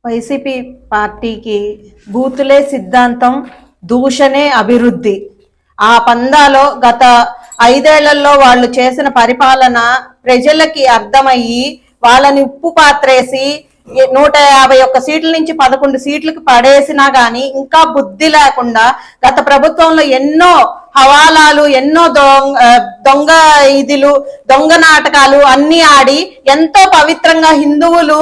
YCP పార్టీకి బూతులే సిద్ధాంతం, దూషణే అభివృద్ధి. ఆ పందాలో గత 5 ఏళ్లలో వాళ్ళు చేసిన పరిపాలన ప్రజలకి అర్థమయ్యి వాళ్ళని ఉప్పు పాత్రేసి 151 సీట్ల నుంచి 11 సీట్లకు పడేసినా గానీ ఇంకా బుద్ధి లేకుండా గత ప్రభుత్వంలో ఎన్నో హవాలాలు, ఎన్నో దొంగ దొంగ నాటకాలు అన్ని ఆడి ఎంతో పవిత్రంగా హిందువులు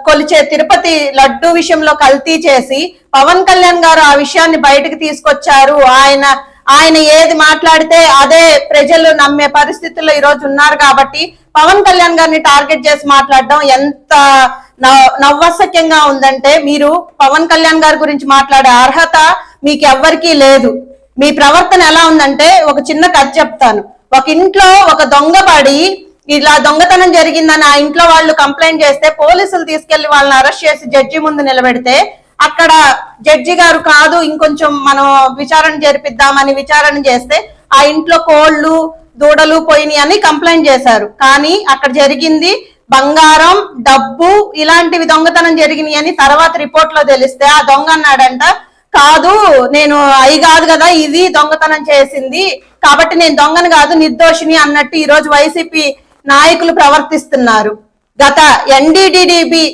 కొలిచే తిరుపతి లడ్డు విషయంలో కల్తీ చేసి పవన్ కళ్యాణ్ గారు ఆ విషయాన్ని బయటకు తీసుకొచ్చారు. ఆయన ఏది మాట్లాడితే అదే ప్రజలు నమ్మే పరిస్థితుల్లో ఈ రోజు ఉన్నారు. కాబట్టి పవన్ కళ్యాణ్ గారిని టార్గెట్ చేసి మాట్లాడడం ఎంత నవ్వసక్యంగా ఉందంటే, మీరు పవన్ కళ్యాణ్ గారి గురించి మాట్లాడే అర్హత మీకు ఎవ్వరికీ లేదు. మీ ప్రవర్తన ఎలా ఉందంటే, ఒక చిన్న కథ చెప్తాను. ఒక ఇంట్లో ఒక దొంగ పడి ఇలా దొంగతనం జరిగిందని ఆ ఇంట్లో వాళ్ళు కంప్లైంట్ చేస్తే పోలీసులు తీసుకెళ్లి వాళ్ళని అరెస్ట్ చేసి జడ్జి ముందు నిలబెడితే అక్కడ జడ్జి గారు కాదు ఇంకొంచెం మనం విచారణ జరిపిద్దామని విచారణ చేస్తే ఆ ఇంట్లో కోళ్లు దూడలు పోయినాయి అని కంప్లైంట్ చేశారు. కానీ అక్కడ జరిగింది బంగారం, డబ్బు ఇలాంటివి దొంగతనం జరిగినాయి అని తర్వాత రిపోర్ట్ లో తెలిస్తే ఆ దొంగ అన్నాడంట, కాదు నేను అయి కాదు కదా ఇది దొంగతనం చేసింది, కాబట్టి నేను దొంగను కాదు నిర్దోషిని అన్నట్టు ఈ రోజు వైసీపీ నాయకులు ప్రవర్తిస్తున్నారు. గత ఎన్డీడీబీ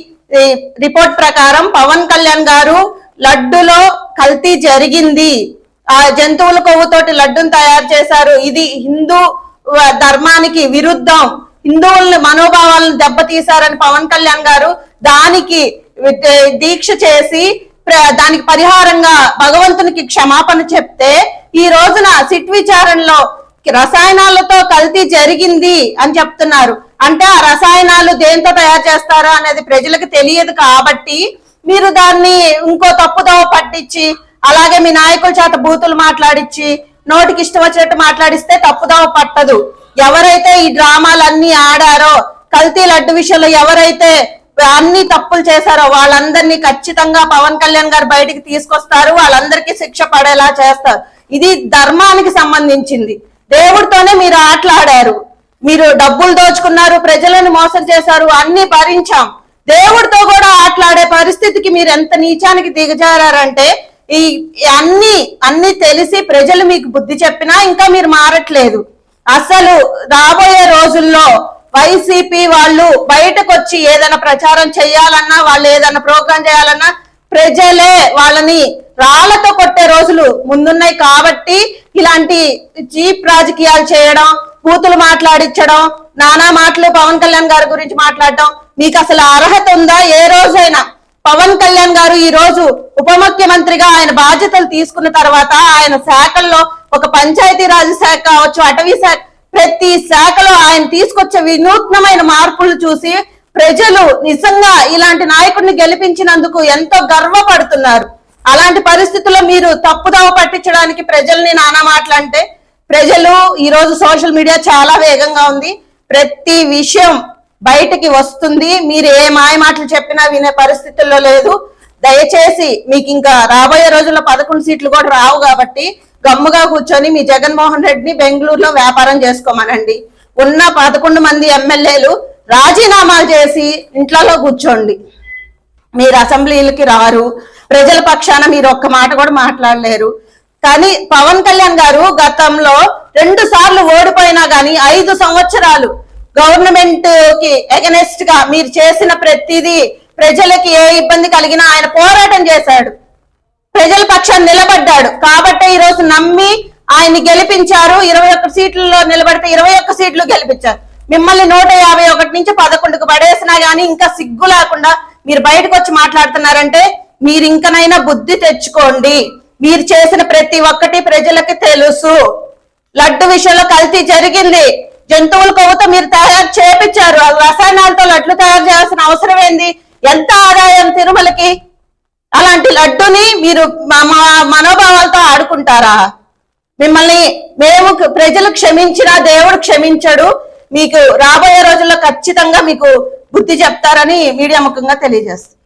రిపోర్ట్ ప్రకారం పవన్ కళ్యాణ్ గారు లడ్డులో కల్తీ జరిగింది, ఆ జంతువుల కొవ్వుతోటి లడ్డును తయారు చేశారు, ఇది హిందూ ధర్మానికి విరుద్ధం, హిందువుల మనోభావాలను దెబ్బతీశారని పవన్ కళ్యాణ్ గారు దానికి దీక్ష చేసి దానికి పరిహారంగా భగవంతునికి క్షమాపణ చెప్తే ఈ రోజున సిట్ విచారణలో రసాయనాలతో కల్తీ జరిగింది అని చెప్తున్నారు. అంటే ఆ రసాయనాలు దేంతో తయారు చేస్తారో అనేది ప్రజలకు తెలియదు. కాబట్టి మీరు దాన్ని ఇంకో తప్పుదోవ పట్టించి అలాగే మీ నాయకుల చేత బూతులు మాట్లాడించి నోటికి ఇష్టం వచ్చినట్టు మాట్లాడిస్తే తప్పుదోవ పట్టదు. ఎవరైతే ఈ డ్రామాలన్నీ ఆడారో, కల్తీ లడ్డు విషయంలో ఎవరైతే అన్ని తప్పులు చేశారో వాళ్ళందరినీ ఖచ్చితంగా పవన్ కళ్యాణ్ గారు బయటికి తీసుకొస్తారు, వాళ్ళందరికీ శిక్ష పడేలా చేస్తారు. ఇది ధర్మానికి సంబంధించింది. దేవుడితోనే మీరు ఆటలాడారు, మీరు డబ్బులు దోచుకున్నారు, ప్రజలను మోసం చేశారు, అన్ని భరించాం. దేవుడితో కూడా ఆటలాడే పరిస్థితికి మీరు ఎంత నీచానికి దిగజారంటే ఈ అన్ని తెలిసి ప్రజలు మీకు బుద్ధి చెప్పినా ఇంకా మీరు మారట్లేదు. అసలు రాబోయే రోజుల్లో వైసీపీ వాళ్ళు బయటకు వచ్చి ఏదైనా ప్రచారం చేయాలన్నా, వాళ్ళు ఏదైనా ప్రోగ్రాం చేయాలన్నా ప్రజలే వాళ్ళని రాళ్లతో కొట్టే రోజులు ముందున్నాయి. కాబట్టి ఇలాంటి చీప్ రాజకీయాలు చేయడం, కూతులు మాట్లాడించడం, నానా మాటలు పవన్ కళ్యాణ్ గారి గురించి మాట్లాడడం మీకు అసలు అర్హత ఉందా? ఏ రోజైనా పవన్ కళ్యాణ్ గారు ఈ రోజు ఉప ముఖ్యమంత్రిగా ఆయన బాధ్యతలు తీసుకున్న తర్వాత ఆయన శాఖల్లో ఒక పంచాయతీరాజ్ శాఖ కావచ్చు, అటవీ శాఖ, ప్రతి శాఖలో ఆయన తీసుకొచ్చే వినూత్నమైన మార్పులు చూసి ప్రజలు నిజంగా ఇలాంటి నాయకుడిని గెలిపించినందుకు ఎంతో గర్వపడుతున్నారు. అలాంటి పరిస్థితుల్లో మీరు తప్పుదోవ పట్టించడానికి ప్రజల్ని నానా మాటలంటే ప్రజలు ఈ రోజు సోషల్ మీడియా చాలా వేగంగా ఉంది, ప్రతి విషయం బయటికి వస్తుంది. మీరు ఏ మాయ మాటలు చెప్పినా వినే పరిస్థితుల్లో లేదు. దయచేసి మీకు ఇంకా రాబోయే రోజుల్లో 11 సీట్లు కూడా రావు కాబట్టి గమ్ముగా కూర్చొని మీ జగన్మోహన్ రెడ్డిని బెంగళూరులో వ్యాపారం చేసుకోమనండి. ఉన్న 11 మంది ఎమ్మెల్యేలు రాజీనామాలు చేసి ఇంట్లో కూర్చోండి. మీరు అసెంబ్లీలకి రారు, ప్రజల పక్షాన మీరు ఒక్క మాట కూడా మాట్లాడలేరు. కానీ పవన్ కళ్యాణ్ గారు గతంలో 2 సార్లు ఓడిపోయినా గానీ 5 సంవత్సరాలు గవర్నమెంట్ కి ఎగనెస్ట్ గా మీరు చేసిన ప్రతిదీ ప్రజలకి ఏ ఇబ్బంది కలిగినా ఆయన పోరాటం చేశాడు, ప్రజల పక్షాన్ని నిలబడ్డాడు. కాబట్టి ఈ రోజు నమ్మి ఆయన్ని గెలిపించారు. 21 సీట్లలో నిలబడితే 21 సీట్లు గెలిపించారు. మిమ్మల్ని 151 నుంచి 11కు పడేసినా గానీ ఇంకా సిగ్గు లేకుండా మీరు బయటకు వచ్చి మాట్లాడుతున్నారంటే మీరు ఇంకనైనా బుద్ధి తెచ్చుకోండి. మీరు చేసిన ప్రతి ఒక్కటి ప్రజలకి తెలుసు. లడ్డు విషయంలో కల్తీ జరిగింది, జంతువుల కొవ్వుతో మీరు తయారు చేపించారు, రసాయనాలతో లడ్లు తయారు చేయాల్సిన అవసరం ఏంది? ఎంత ఆదాయం తిరుమలకి? అలాంటి లడ్డుని మీరు మనోభావాలతో ఆడుకుంటారా? మిమ్మల్ని ప్రజలు క్షమించినా దేవుడు క్షమించడు. మీకు రాబోయే రోజుల్లో ఖచ్చితంగా మీకు బుద్ధి చెప్తారని మీడియా ముఖంగా తెలియజేస్తారు.